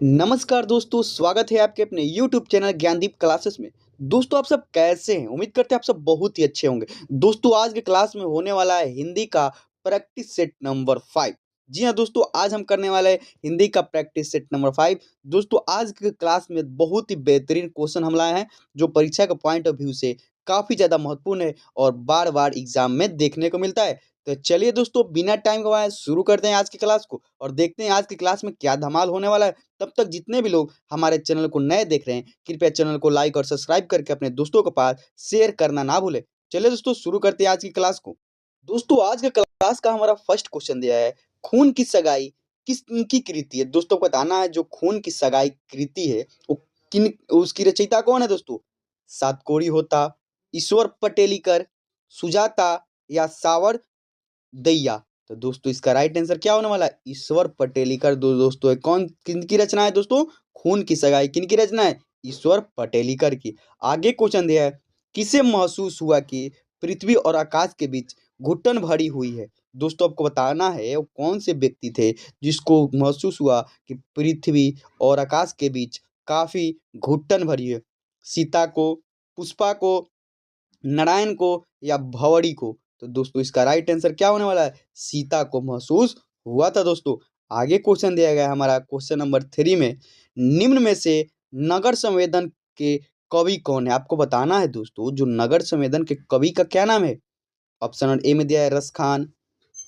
नमस्कार दोस्तों, स्वागत है आपके अपने YouTube चैनल ज्ञानदीप क्लासेस में। दोस्तों, आप सब कैसे हैं? उम्मीद करते हैं आप सब बहुत ही अच्छे होंगे। दोस्तों, आज के क्लास में होने वाला है हिंदी का प्रैक्टिस सेट नंबर 5। जी हाँ दोस्तों, आज हम करने वाले हैं हिंदी का प्रैक्टिस सेट नंबर 5। दोस्तों, आज के क्लास में बहुत ही बेहतरीन क्वेश्चन हम लाए हैं, जो परीक्षा के पॉइंट ऑफ व्यू से काफ़ी ज़्यादा महत्वपूर्ण है और बार-बार एग्जाम में देखने को मिलता है। तो चलिए दोस्तों, बिना टाइम गवाए शुरू करते हैं आज की क्लास को और देखते हैं आज की क्लास में क्या धमाल होने वाला है। तब तक जितने भी लोग हमारे चैनल को नए देख रहे हैं, कृपया चैनल को लाइक और सब्सक्राइब करके अपने दोस्तों के पास शेयर करना ना भूलें। चलिए दोस्तों, शुरू करते हैं आज की क्लास को। दोस्तों, आज के क्लास का हमारा फर्स्ट क्वेश्चन दिया है, खून की सगाई किसकी कृति है? दोस्तों को बताना है जो खून की सगाई कृति है वो किन उसकी रचयिता कौन है दोस्तों? सातकोड़ी होता, ईश्वर पटेलीकर, सुजाता या सावर दैया। तो दोस्तों इसका राइट आंसर क्या होने वाला है? ईश्वर पटेलीकर दोस्तों है। कौन किनकी रचना है दोस्तों? खून की सगाई किनकी रचना है? ईश्वर पटेलीकर की। आगे क्वेश्चन दिया है, किसे महसूस हुआ कि पृथ्वी और आकाश के बीच घुटन भरी हुई है? दोस्तों आपको बताना है वो कौन से व्यक्ति थे जिसको महसूस हुआ कि पृथ्वी और आकाश के बीच काफी घुटन भरी है? सीता को, पुष्पा को, नारायण को या भंवरी को? तो दोस्तों इसका राइट आंसर क्या होने वाला है? सीता को महसूस हुआ था दोस्तों। आगे क्वेश्चन दिया गया है हमारा क्वेश्चन नंबर 3 में, निम्न में से नगर संवेदन के कवि कौन है? आपको बताना है दोस्तों जो नगर संवेदन के कवि का क्या नाम है? ऑप्शन नंबर ए में दिया है रस खान,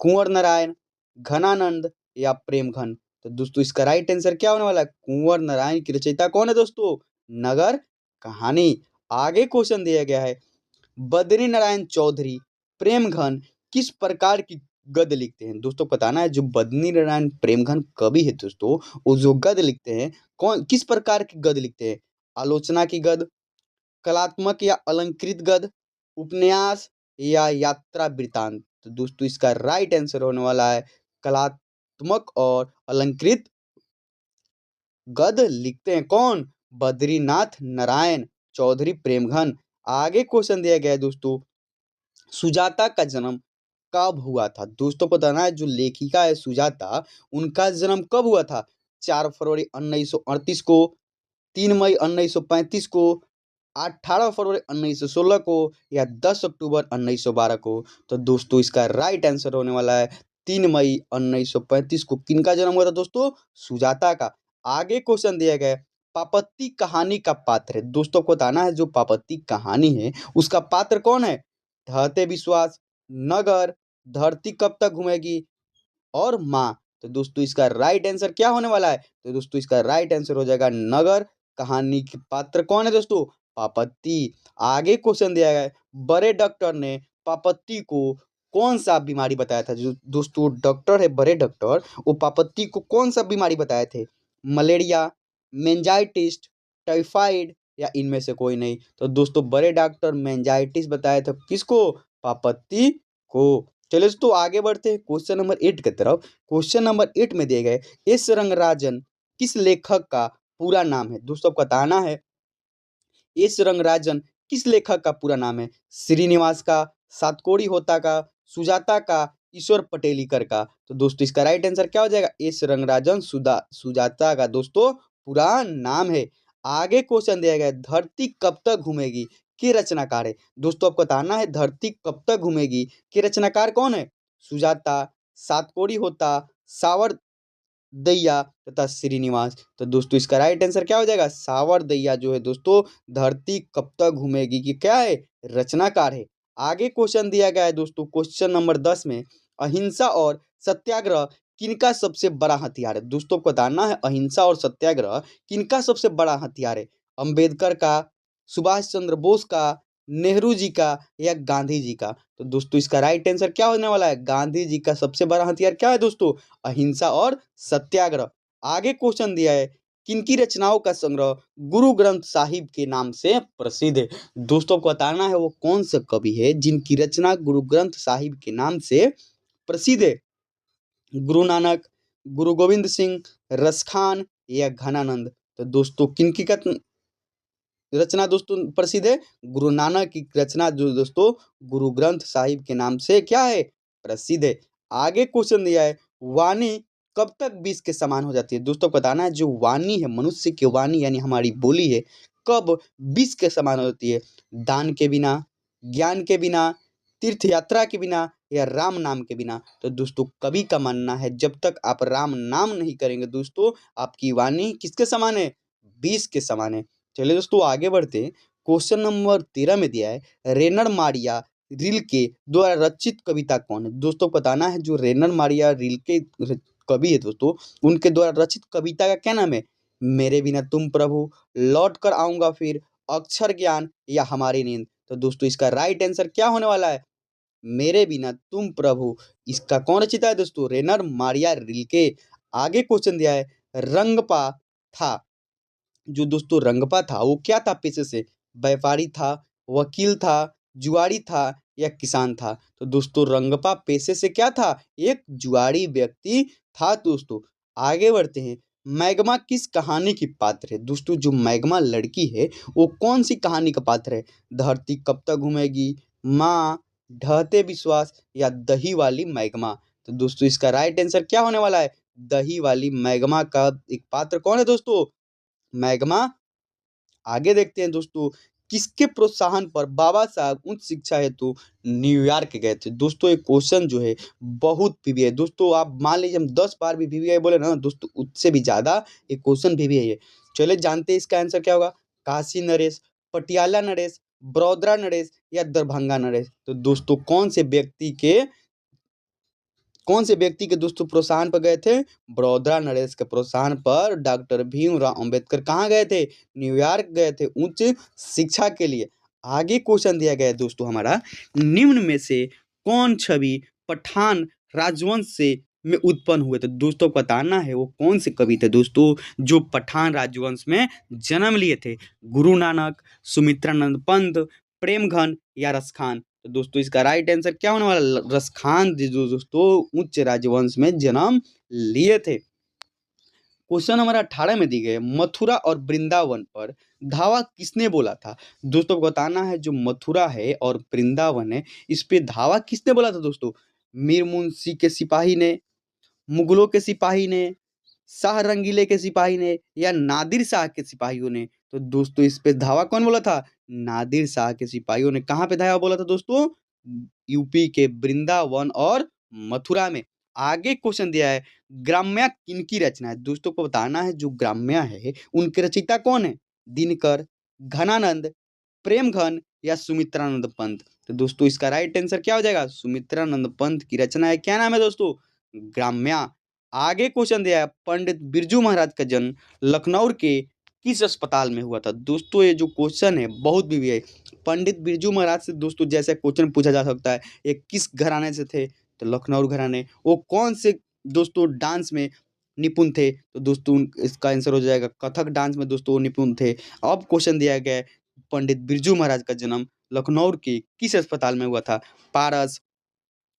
कुंवर नारायण, घनानंद या प्रेमघन। तो दोस्तों इसका राइट आंसर क्या होने वाला है? कुंवर नारायण की रचयिता कौन है दोस्तों? नगर कहानी। आगे क्वेश्चन दिया गया है, बद्री नारायण चौधरी प्रेमघन किस प्रकार की गद्य लिखते हैं? दोस्तों बताना है जो बद्री नारायण प्रेमघन कवि है दोस्तों, वो जो गद्य लिखते हैं कौन किस प्रकार की गद्य लिखते हैं? आलोचना की गद्य, कलात्मक या अलंकृत गद्य, उपन्यास या यात्रा वृत्तांत? तो दोस्तों इसका राइट आंसर होने वाला है कलात्मक और अलंकृत गद्य लिखते हैं कौन? बद्रीनाथ नारायण चौधरी प्रेमघन। आगे क्वेश्चन दिया गया है दोस्तों, सुजाता का जन्म कब हुआ था? दोस्तों को बताना है जो लेखिका है सुजाता, उनका जन्म कब हुआ था? 4 फरवरी 1938 को, 3 मई 1935 को, 18 फरवरी 1916 को या 10 अक्टूबर 1912 को? तो दोस्तों इसका राइट आंसर होने वाला है 3 मई 1935 को। किनका जन्म हुआ था दोस्तों? सुजाता का। आगे क्वेश्चन दिया गया है, पापती कहानी का पात्र है। दोस्तों को बताना है जो पापती कहानी है उसका पात्र कौन है? ढहते विश्वास, नगर, धरती कब तक घूमेगी और माँ। तो दोस्तों इसका राइट आंसर क्या होने वाला है? तो दोस्तों इसका राइट आंसर हो जाएगा नगर। कहानी के पात्र कौन है दोस्तों? पापति। आगे क्वेश्चन दिया गया है, बड़े डॉक्टर ने पापति को कौन सा बीमारी बताया था? जो दोस्तों डॉक्टर है बड़े डॉक्टर, वो पापति को कौन सा बीमारी बताए थे? मलेरिया, मेंजाइटिस, टाइफाइड या इनमें से कोई नहीं? तो दोस्तों बड़े डॉक्टर मेंजाइटिस बताए थे किसको? पापति को। चलिए दोस्तों आगे बढ़ते हैं क्वेश्चन नंबर 8 की तरफ। क्वेश्चन नंबर 8 में दिए गए, एस रंगराजन किस लेखक का पूरा नाम है? दोस्तों आपको बताना है एस रंगराजन किस लेखक का पूरा नाम है? श्रीनिवास का, सातकोड़ी होता का, सुजाता का, ईश्वर पटेलीकर का? तो दोस्तों इसका राइट आंसर क्या हो जाएगा? एस रंगराजन सुजाता का दोस्तों पूरा नाम है। आगे क्वेश्चन दिया गया है, धरती कब तक घूमेगी के रचनाकार है? दोस्तों आपको बताना है धरती कब तक घूमेगी के रचनाकार कौन है? सुजाता, सातकोड़ी होता, सावर दैया तथा श्रीनिवास। तो दोस्तों इसका राइट आंसर क्या हो जाएगा? सावर दैया जो है दोस्तों धरती कब तक घूमेगी की क्या है? रचनाकार है। आगे क्वेश्चन दिया गया है दोस्तों क्वेश्चन नंबर 10 में, अहिंसा और सत्याग्रह किनका सबसे बड़ा हथियार है? दोस्तों को बताना है अहिंसा और सत्याग्रह किनका सबसे बड़ा हथियार है? अंबेडकर का, सुभाष चंद्र बोस का, नेहरू जी का या गांधी जी का? तो दोस्तों इसका राइट आंसर क्या होने वाला है? गांधी जी का सबसे बड़ा हथियार क्या है दोस्तों? अहिंसा और सत्याग्रह। आगे क्वेश्चन दिया है, किनकी रचनाओं का संग्रह गुरु ग्रंथ साहिब के नाम से प्रसिद्ध है? दोस्तों को बताना है वो कौन सा कवि है जिनकी रचना गुरु ग्रंथ साहिब के नाम से प्रसिद्ध है? गुरु नानक, गुरु गोविंद सिंह, रसखान या घनानंद? तो दोस्तों किनकी का रचना दोस्तों प्रसिद्ध है? गुरु नानक की रचना जो दोस्तों गुरु ग्रंथ साहिब के नाम से क्या है? प्रसिद्ध है। आगे क्वेश्चन दिया है, वाणी कब तक 20 के समान हो जाती है? दोस्तों बताना है जो वाणी है, मनुष्य की वाणी यानी हमारी बोली है, कब 20 के समान हो जाती है? दान के बिना, ज्ञान के बिना, तीर्थ यात्रा के बिना या राम नाम के बिना? तो दोस्तों कवि का मानना है जब तक आप राम नाम नहीं करेंगे दोस्तों, आपकी वाणी किसके समान है? 20 के समान है। चलिए दोस्तों आगे बढ़ते हैं। क्वेश्चन नंबर 13 में दिया है, रेनर मारिया रिल्के द्वारा रचित कविता कौन है? दोस्तों बताना है जो रेनर मारिया रिल्के कवि है दोस्तों, उनके द्वारा रचित कविता का क्या नाम है? मेरे बिना तुम प्रभु, लौट कर आऊंगा फिर, अक्षर ज्ञान या हमारी नींद? तो दोस्तों इसका राइट आंसर क्या होने वाला है? मेरे बिना तुम प्रभु। इसका कौन रचिता है दोस्तों? रेनर मारिया रिल्के। आगे क्वेश्चन दिया है, रंगपा था, जो दोस्तों रंगपा था वो क्या था पेशे से? व्यापारी था, वकील था, जुआरी था या किसान था? तो दोस्तों रंगपा पेशे से क्या था? एक जुआरी व्यक्ति था दोस्तों। आगे बढ़ते हैं, मैग्मा किस कहानी की पात्र है? दोस्तों जो मैग्मा लड़की है वो कौन सी कहानी का पात्र है? धरती कब तक घूमेगी, माँ, ढहते विश्वास या दही वाली मैग्मा? तो दोस्तों इसका राइट आंसर क्या होने वाला है? दही वाली मैग्मा का एक पात्र कौन है दोस्तों? मैग्मा। आगे देखते हैं दोस्तों, किसके प्रोत्साहन पर बाबा साहब उच्च शिक्षा हेतु न्यूयॉर्क गए थे? दोस्तों एक क्वेश्चन जो है बहुत पीवी है दोस्तों, आप मान लीजिए हम 10 बार भी वीवीआई बोले ना दोस्तों, उससे भी ज्यादा एक क्वेश्चन वीवीआई है। चलिए जानते हैं इसका आंसर क्या होगा। काशी नरेश, पटियाला नरेश, बड़ौदा नरेश या दरभंगा नरेश? तो दोस्तों कौन से व्यक्ति के दोस्तों प्रोत्साहन पर गए थे? बड़ौदा नरेश के प्रोत्साहन पर डॉक्टर भीमराव अंबेडकर कहाँ गए थे? न्यूयॉर्क गए थे उच्च शिक्षा के लिए। आगे क्वेश्चन दिया गया है दोस्तों हमारा, निम्न में से कौन छवि पठान राजवंश से में उत्पन्न हुए थे? दोस्तों बताना है वो कौन से कवि थे दोस्तों जो पठान राजवंश में जन्म लिए थे? गुरु नानक, सुमित्रानंद पंत, प्रेमघन या रसखान? तो दोस्तों इसका राइट आंसर क्या होने वाला? रसखान जी जो दोस्तों उच्च राजवंश में जन्म लिए थे। क्वेश्चन हमारा 18 में दी गई है, मथुरा और वृंदावन पर धावा किसने बोला था? दोस्तों बताना है जो मथुरा है और वृंदावन है इस पे धावा किसने बोला था दोस्तों? मीर मुंशी के सिपाही ने, मुगलों के सिपाही ने, शाह रंगीले के सिपाही ने या नादिर शाह के सिपाहियों ने? तो दोस्तों इस पे धावा कौन बोला था? नादिर शाह के सिपाहियों ने। कहाँ पे धावा बोला था दोस्तों? यूपी के वृंदावन और मथुरा में। आगे क्वेश्चन दिया है, ग्राम्या किनकी रचना है? दोस्तों को बताना है जो ग्राम्या है उनके रचयिता कौन है? दिनकर, घनानंद, प्रेमघन या सुमित्रानंद पंत? तो दोस्तों इसका राइट आंसर क्या हो जाएगा? सुमित्रानंद पंत की रचना है। क्या नाम है दोस्तों? ग्राम्या। आगे क्वेश्चन दिया है, पंडित बिरजू महाराज का जन्म लखनऊ के किस अस्पताल में हुआ था? दोस्तों ये जो क्वेश्चन है बहुत भी है। पंडित बिरजू महाराज से दोस्तों जैसे क्वेश्चन पूछा जा सकता है, ये किस घराने से थे? तो लखनऊ घराने। वो कौन से दोस्तों डांस में निपुण थे? तो दोस्तों इसका आंसर हो जाएगा कथक डांस में दोस्तों वो निपुण थे। अब क्वेश्चन दिया गया है, पंडित बिरजू महाराज का जन्म लखनऊ के किस अस्पताल में हुआ था? पारस,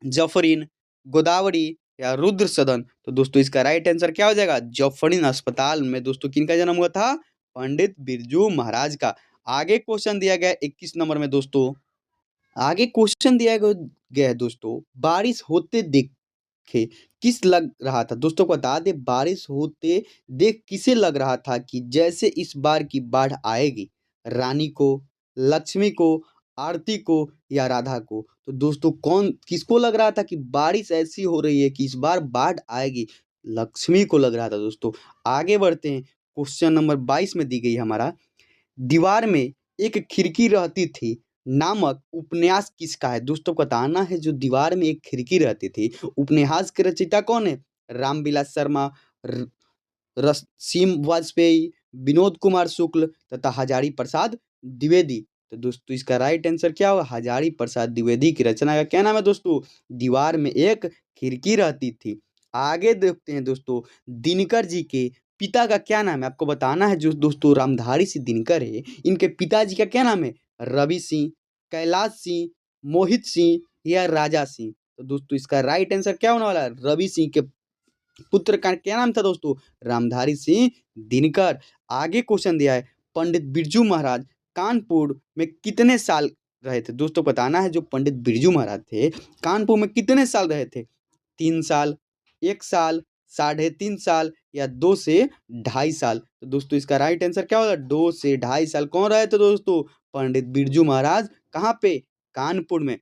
जफरीन, गोदावरी या रुद्र सदन? तो दोस्तों इसका राइट आंसर क्या हो जाएगा? जफरीन अस्पताल में दोस्तों किनका जन्म हुआ था? पंडित बिरजू महाराज का। आगे क्वेश्चन दिया गया 21 नंबर में दोस्तों, आगे क्वेश्चन दिया गया है दोस्तों, बारिश होते देखे किस लग रहा था? दोस्तों को बता दे, बारिश होते देख किसे लग रहा था कि जैसे इस बार की बाढ़ आएगी? रानी को, लक्ष्मी को, आरती को या राधा को? तो दोस्तों कौन किसको लग रहा था कि बारिश ऐसी हो रही है कि इस बार बाढ़ आएगी? लक्ष्मी को लग रहा था दोस्तों। आगे बढ़ते हैं, क्वेश्चन नंबर 22 में दी गई हमारा, दीवार में एक खिड़की रहती थी नामक उपन्यास किसका है? दोस्तों को बताना है जो दीवार में एक खिड़की रहती थी उपन्यास के रचयिता कौन है? रामविलास शर्मा, रसीम वाजपेयी, विनोद कुमार शुक्ल तथा हजारी प्रसाद द्विवेदी? तो दोस्तों इसका राइट आंसर क्या होगा? हजारी प्रसाद द्विवेदी की रचना का क्या नाम है दोस्तों? दीवार में एक खिड़की रहती थी। आगे देखते हैं दोस्तों, दिनकर जी के पिता का क्या नाम है? आपको बताना है जो दोस्तों रामधारी सिंह दिनकर है इनके पिताजी का क्या नाम है? रवि सिंह, कैलाश सिंह, मोहित सिंह या राजा सिंह? तो दोस्तों इसका राइट आंसर क्या होने वाला है? रवि सिंह के पुत्र का क्या नाम था दोस्तों? रामधारी सिंह दिनकर। आगे क्वेश्चन दिया है, पंडित बिरजू महाराज कानपुर में कितने साल रहे थे? दोस्तों बताना है जो पंडित बिरजू महाराज थे कानपुर में कितने साल रहे थे? 3 साल, 1 साल, 3.5 साल या 2 से 2.5 साल? तो दोस्तों इसका राइट आंसर क्या होगा? 2 से 2.5 साल। कौन रहे थे दोस्तों? पंडित बिरजू महाराज। कहाँ पे? कानपुर में।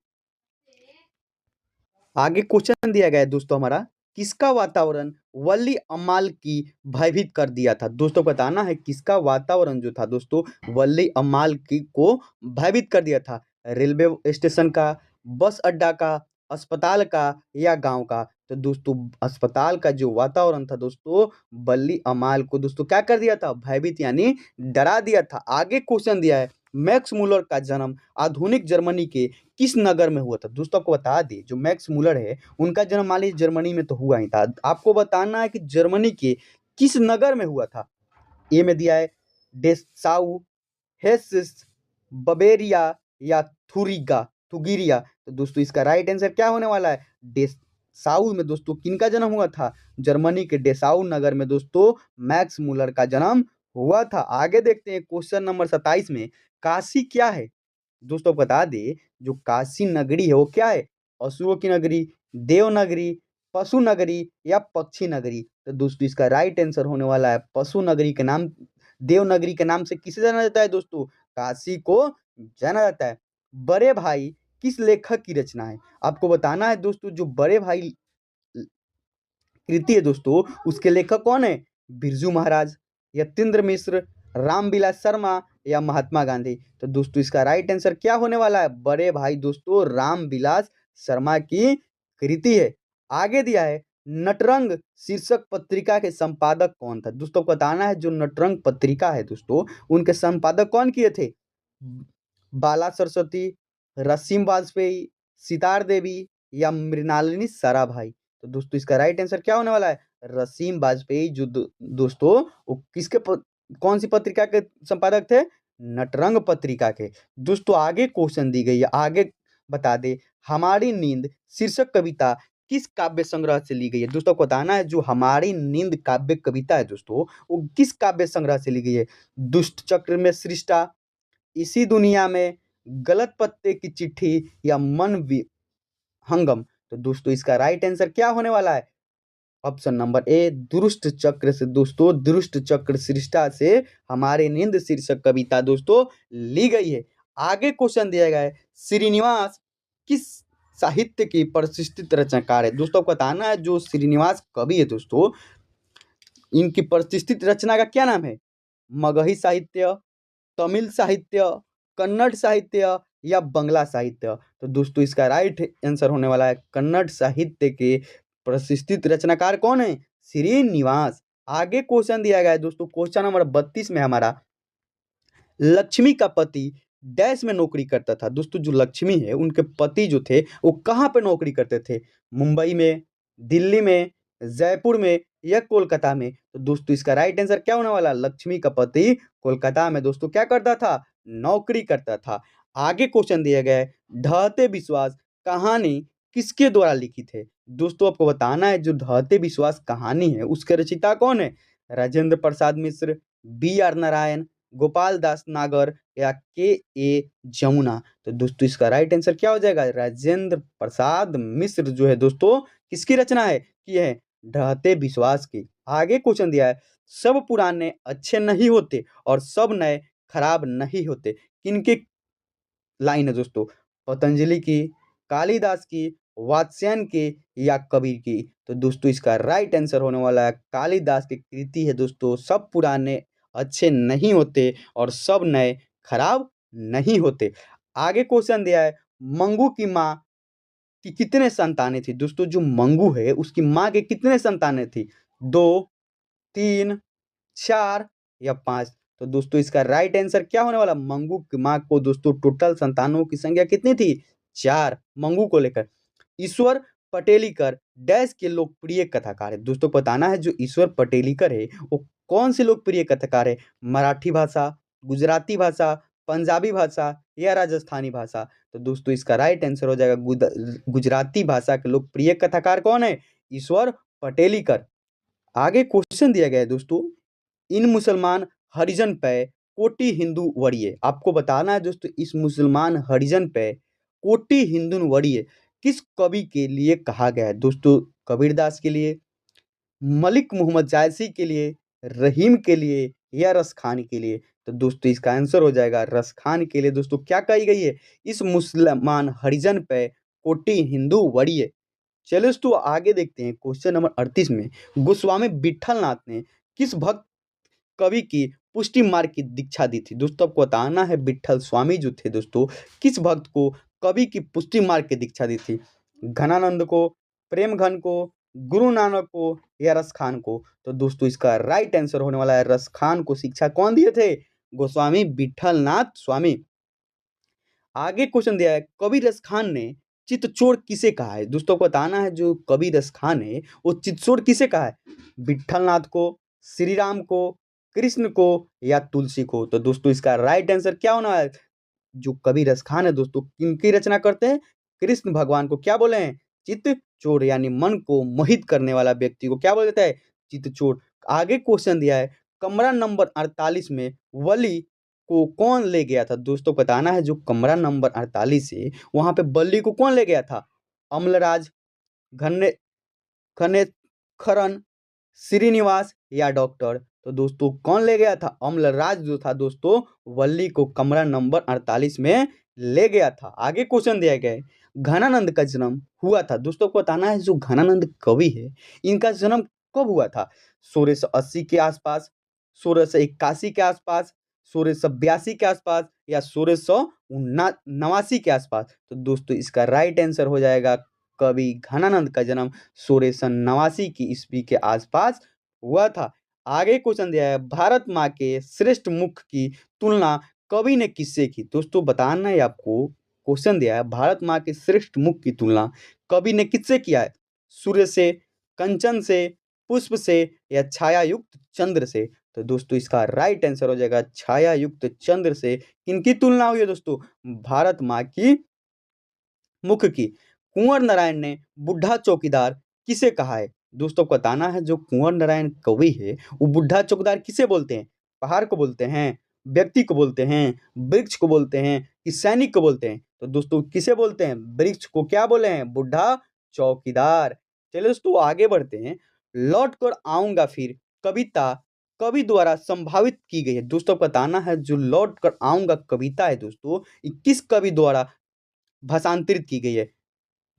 आगे क्वेश्चन दिया गया है दोस्तों हमारा, किसका वातावरण वल्ली अम्माल की भयभीत कर दिया था? दोस्तों बताना है किसका वातावरण जो था दोस्तों वल्ली अम्माल की को भयभीत कर दिया था? रेलवे स्टेशन का, बस अड्डा का, अस्पताल का या गांव का? तो दोस्तों अस्पताल का जो वातावरण था दोस्तों वल्ली अमाल को दोस्तों क्या कर दिया था? भयभीत यानी डरा दिया था। आगे क्वेश्चन दिया है, मैक्स मूलर का जन्म आधुनिक जर्मनी के किस नगर में हुआ था? दोस्तों आपको बता दें जो मैक्स मूलर है उनका जन्म मान लीजिए जर्मनी में तो हुआ ही था। आपको बताना है कि जर्मनी के किस नगर में हुआ था? ए में दिया है डेसाउ, हेसिस, बवेरिया या थुगिरिया। तो दोस्तों इसका राइट आंसर क्या होने वाला है? डेसाउ में दोस्तों किनका जन्म हुआ था? जर्मनी के डेसाउ नगर में दोस्तों मैक्स मूलर का जन्म हुआ था। आगे देखते हैं क्वेश्चन नंबर 27 में, काशी क्या है? दोस्तों बता दे जो काशी नगरी है वो क्या है? पशुओं की नगरी, देव नगरी, पशु नगरी या पक्षी नगरी? तो दोस्तों इसका राइट आंसर होने वाला है पशु नगरी के नाम, देव नगरी के नाम से किसे जाना जाता है दोस्तों? काशी को जाना जाता है। बड़े भाई किस लेखक की रचना है? आपको बताना है दोस्तों जो बड़े भाई कृति है दोस्तों उसके लेखक कौन है? बिरजू महाराज, यतीन्द्र मिश्र, रामविलास शर्मा या महात्मा गांधी? तो दोस्तों इसका राइट आंसर क्या होने वाला है? बड़े भाई दोस्तों रामविलास शर्मा की कृति है। आगे दिया है, नटरंग शीर्षक पत्रिका के संपादक कौन था? दोस्तों बताना है जो नटरंग पत्रिका है दोस्तों उनके संपादक कौन किए थे? बाला सरस्वती, रसीम वाजपेयी, सितार देवी या मृणालिनी साराभाई? तो दोस्तों इसका राइट आंसर क्या होने वाला है? रसीम वाजपेयी जो दोस्तों वो कौन सी पत्रिका के संपादक थे? नटरंग पत्रिका के। दोस्तों आगे क्वेश्चन दी गई है, आगे बता दे, हमारी नींद शीर्षक कविता किस काव्य संग्रह से ली गई है? दोस्तों को बताना है जो हमारी नींद काव्य कविता है दोस्तों वो किस काव्य संग्रह से ली गई है? दुष्ट चक्र में सृष्टा, इसी दुनिया में, गलत पत्ते की चिट्ठी या मन हंगम? तो दोस्तों इसका राइट आंसर क्या होने वाला है? ऑप्शन नंबर ए दुष्ट चक्र से दोस्तों, दुष्ट चक्र सृष्टा से हमारे नींद शीर्षक कविता दोस्तों ली गई है। आगे क्वेश्चन दिया गया है, श्रीनिवास किस साहित्य की प्रतिष्ठित रचनाकार है? दोस्तों को बताना है जो श्रीनिवास कवि है दोस्तों इनकी प्रतिष्ठित रचना का क्या नाम है? मगही साहित्य, तमिल साहित्य, कन्नड़ साहित्य या बंगला साहित्य? तो दोस्तों इसका राइट आंसर होने वाला है कन्नड़ साहित्य के प्रतिष्ठित रचनाकार कौन है? श्रीनिवास। आगे क्वेश्चन दिया गया है दोस्तों क्वेश्चन नंबर 32 में हमारा, लक्ष्मी का पति डैश में नौकरी करता था? दोस्तों जो लक्ष्मी है उनके पति जो थे वो कहाँ पे नौकरी करते थे? मुंबई में, दिल्ली में, जयपुर में या कोलकाता में? तो दोस्तों इसका राइट आंसर क्या होने वाला? लक्ष्मी का पति कोलकाता में दोस्तों क्या करता था? नौकरी करता था। आगे क्वेश्चन दिया गया है, ढहते विश्वास कहानी किसके द्वारा लिखित है? दोस्तों आपको बताना है जो ढहते विश्वास कहानी है उसके रचयिता कौन है? राजेंद्र प्रसाद मिश्र, बी आर नारायण, गोपाल दास नागर या के ए जमुना? तो दोस्तों इसका राइट आंसर क्या हो जाएगा? राजेंद्र प्रसाद मिश्र जो है दोस्तों किसकी रचना है कि है? ढहते विश्वास की। आगे क्वेश्चन दिया है, सब पुराने अच्छे नहीं होते और सब नए खराब नहीं होते, किनके लाइन है दोस्तों? पतंजलि की, कालिदास की, वात्स्यायन की या कबीर की? तो दोस्तों इसका राइट आंसर होने वाला है कालिदास की कृति है दोस्तों, सब पुराने अच्छे नहीं होते और सब नए खराब नहीं होते। आगे क्वेश्चन दिया है, मंगू की माँ की कितने संतानें थी? दोस्तों जो मंगू है उसकी माँ के कितने संतानें थी? 2, 3, 4 या 5? तो दोस्तों इसका राइट आंसर क्या होने वाला? मंगू की माँ को दोस्तों टोटल संतानों की संख्या कितनी थी? 4 मंगू को लेकर। ईश्वर पटेलीकर डैश के लोकप्रिय कथाकार है? दोस्तों बताना है जो ईश्वर पटेलीकर है वो कौन से लोकप्रिय कथाकार है? मराठी भाषा, गुजराती भाषा, पंजाबी भाषा या राजस्थानी भाषा? तो दोस्तों इसका राइट आंसर हो जाएगा गुजराती भाषा के लोकप्रिय कथाकार कौन है? ईश्वर पटेलीकर। आगे क्वेश्चन दिया गया है दोस्तों, इन मुसलमान हरिजन पे कोटि हिंदू वरीय? आपको बताना है दोस्तों इस मुसलमान हरिजन पे कोटि हिंदू वरीय किस कवि के लिए कहा गया है? दोस्तों कबीरदास के लिए, मलिक मोहम्मद जायसी के लिए, रहीम के लिए या रस खान के लिए? तो दोस्तों इसका आंसर हो जाएगा रस खान के लिए। दोस्तों क्या कही गई है? इस मुसलमान हरिजन पे कोटि हिंदू वड़िए। चलिए दोस्तों आगे देखते हैं क्वेश्चन नंबर 38 में। गोस्वामी विट्ठलनाथ ने किस भक्त कवि की पुष्टि मार्ग की दीक्षा दी थी? दोस्तों आपको बताना है विट्ठल स्वामी जो थे दोस्तों, किस भक्त को कवि की पुष्टि मार्ग की दीक्षा दी थी? घनानंद को, प्रेमघन को, गुरु नानक को या रस खान को? तो दोस्तों इसका राइट आंसर होने वाला है रस खान को शिक्षा कौन दिए थे? गोस्वामी विट्ठलनाथ स्वामी। आगे क्वेश्चन दिया है कबीर रस खान ने चित्तचोर किसे कहा है? दोस्तों को बताना है जो कबीर रस खान है वो चित्तचोर किसे कहा है? विट्ठलनाथ को, श्री राम को, कृष्ण को या तुलसी को? तो दोस्तों इसका राइट आंसर क्या होना है? जो कबीर रस खान है दोस्तों किनकी रचना करते हैं? कृष्ण भगवान को क्या बोले हैं? चित्त चोर, यानी मन को मोहित करने वाला व्यक्ति को क्या बोल देता है? चित्त चोर। आगे क्वेश्चन दिया है कमरा नंबर 48 में वली को कौन ले गया था? दोस्तों बताना है जो कमरा नंबर 48 है वहां पे बल्ली को कौन ले गया था? अम्लराज, घने खने खरन, श्रीनिवास या डॉक्टर? तो दोस्तों कौन ले गया था? अम्लराज जो था दोस्तों वल्ली को कमरा नंबर 48 में ले गया था। आगे क्वेश्चन दिया गया है घनानंद का जन्म हुआ था? दोस्तों को बताना है जो घनानंद कवि है इनका जन्म कब हुआ था? 1680 के आसपास, 1681 के आसपास, 1682 के आसपास या 1689 के आसपास? तो दोस्तों इसका राइट आंसर हो जाएगा कवि घनानंद का जन्म 1689 की ईस्वी के आसपास हुआ था। आगे क्वेश्चन दिया है भारत माँ के श्रेष्ठ मुख की तुलना कवि ने किससे की? दोस्तों बताना है आपको क्वेश्चन दिया है भारत माँ के श्रेष्ठ मुख की तुलना कवि ने किससे किया है? सूर्य से, कंचन से, पुष्प से या छाया युक्त चंद्र से? तो दोस्तों इसका राइट आंसर हो जाएगा छाया युक्त चंद्र से। किनकी तुलना हुई है दोस्तों? भारत माँ की मुख की। कुंवर नारायण ने बुढ़ा चौकीदार किसे कहा है? दोस्तों को बताना है जो कुंवर नारायण कवि है वो बुढ़ा चौकीदार किसे बोलते हैं? पहाड़ को बोलते हैं, व्यक्ति को बोलते हैं, वृक्ष को बोलते हैं कि सैनिक को बोलते हैं? तो दोस्तों किसे बोलते हैं? वृक्ष को क्या बोले हैं? बुढ़ा चौकीदार। चलिए दोस्तों आगे बढ़ते हैं। लौट कर आऊंगा फिर कविता कवि द्वारा संभावित की गई है? दोस्तों को बताना है जो लौट कर आऊंगा कविता है दोस्तों ये किस कवि द्वारा भाषांतरित की गई है?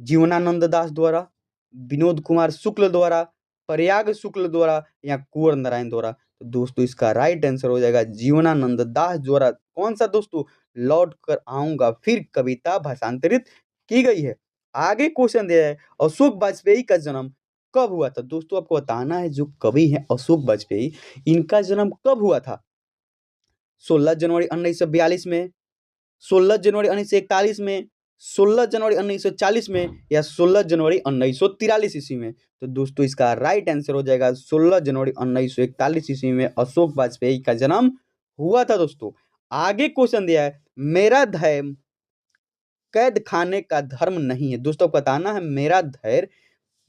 जीवनानंद दास द्वारा, विनोद कुमार शुक्ल द्वारा, प्रयाग शुक्ल द्वारा या कुंवर नारायण द्वारा? तो दोस्तों इसका राइट आंसर हो जाएगा जीवनानंद दास द्वारा। कौन सा दोस्तों? लौट कर आऊंगा फिर कविता भाषांतरित की गई है। आगे क्वेश्चन दिया है अशोक वाजपेयी का जन्म कब हुआ था? दोस्तों आपको बताना है जो कवि है अशोक वाजपेयी इनका जन्म कब हुआ था? 16 जनवरी 1942 में, 16 जनवरी 1941 में, 16 जनवरी 1940 में या 16 जनवरी 1943 ईस्वी में? तो दोस्तों इसका राइट आंसर हो जाएगा 16 जनवरी 1941 ईस्वी में अशोक वाजपेयी का जन्म हुआ था दोस्तों। आगे क्वेश्चन दिया है मेरा धर्म कैद खाने का धर्म नहीं है? दोस्तों बताना है मेरा धैर्य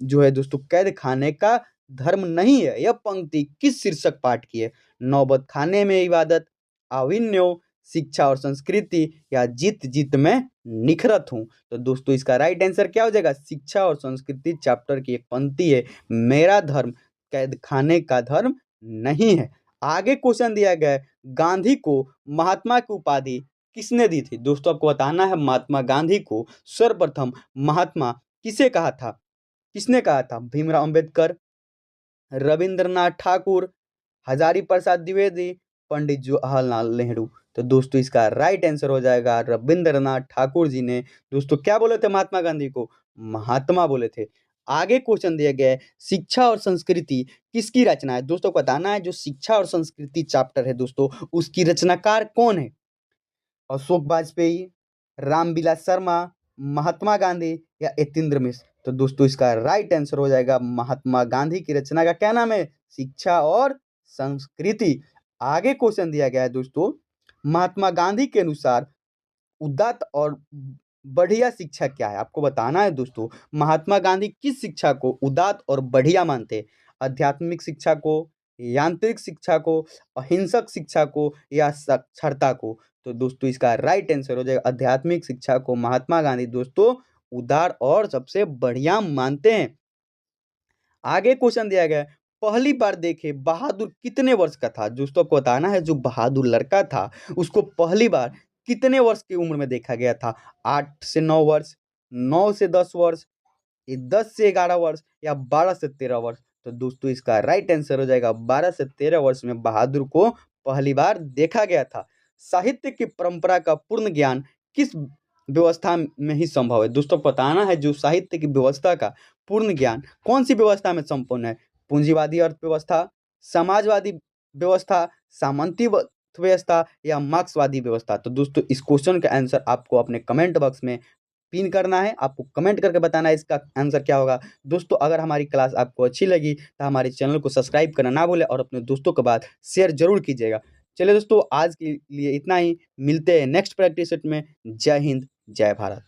जो है दोस्तों कैद खाने का धर्म नहीं है। यह पंक्ति किस शीर्षक पाठ की है? नौबत खाने में इबादत, अभिनव, शिक्षा और संस्कृति या जीत जीत में निखरत हूँ? तो दोस्तों इसका राइट आंसर क्या हो जाएगा? शिक्षा और संस्कृति चैप्टर की एक पंक्ति है मेरा धर्म कैद खाने का धर्म नहीं है। आगे क्वेश्चन दिया गया है गांधी को महात्मा की उपाधि किसने दी थी? दोस्तों आपको बताना है महात्मा गांधी को सर्वप्रथम महात्मा किसे कहा था? किसने कहा था? भीमराव अंबेडकर, रविंद्रनाथ ठाकुर, हजारी प्रसाद द्विवेदी, पंडित जवाहरलाल नेहरू? तो दोस्तों इसका राइट आंसर हो जाएगा रविंद्रनाथ ठाकुर जी ने दोस्तों क्या बोले थे महात्मा गांधी को? महात्मा बोले थे। आगे क्वेश्चन दिया गया है शिक्षा और संस्कृति किसकी रचना है? दोस्तों को बताना है जो शिक्षा और संस्कृति चैप्टर है दोस्तों उसकी रचनाकार कौन है? अशोक वाजपेयी, रामविलास शर्मा, महात्मा गांधी या यतीन्द्र मिश्र? तो दोस्तों इसका राइट आंसर हो जाएगा महात्मा गांधी की रचना का क्या नाम है? शिक्षा और संस्कृति। आगे क्वेश्चन दिया गया है दोस्तों महात्मा गांधी के अनुसार उदात्त और बढ़िया शिक्षा क्या है? आपको बताना है दोस्तों महात्मा गांधी किस शिक्षा को उदात्त और बढ़िया मानते हैं? आध्यात्मिक शिक्षा को, यांत्रिक शिक्षा को, अहिंसक शिक्षा को या साक्षरता को? तो दोस्तों इसका राइट आंसर हो जाएगा आध्यात्मिक शिक्षा को महात्मा गांधी दोस्तों उदार और सबसे बढ़िया मानते हैं। आगे क्वेश्चन दिया गया है पहली बार देखे बहादुर कितने वर्ष का था। दोस्तों आपको बताना है जो बहादुर लड़का था उसको पहली बार कितने वर्ष की उम्र में देखा गया था। 8 से 9 वर्ष, 9 से 10 वर्ष, ये 10 से 11 वर्ष या 12 से 13 वर्ष। तो दोस्तों इसका राइट आंसर हो जाएगा 12 से 13 वर्ष में बहादुर को पहली बार देखा गया था। साहित्य की परंपरा का पूर्ण ज्ञान किस व्यवस्था में ही संभव है। दोस्तों बताना है जो साहित्य की व्यवस्था का पूर्ण ज्ञान कौन सी व्यवस्था में संपन्न है। पूंजीवादी अर्थव्यवस्था, समाजवादी व्यवस्था, सामंती व्यवस्था या मार्क्सवादी व्यवस्था। तो दोस्तों इस क्वेश्चन का आंसर आपको अपने कमेंट बॉक्स में पिन करना है, आपको कमेंट करके बताना है इसका आंसर क्या होगा। दोस्तों अगर हमारी क्लास आपको अच्छी लगी तो हमारे चैनल को सब्सक्राइब करना ना भूलें और अपने दोस्तों के बाद शेयर जरूर कीजिएगा। चलिए दोस्तों आज के लिए इतना ही, मिलते हैं नेक्स्ट प्रैक्टिस सेट में। जय हिंद, जय भारत।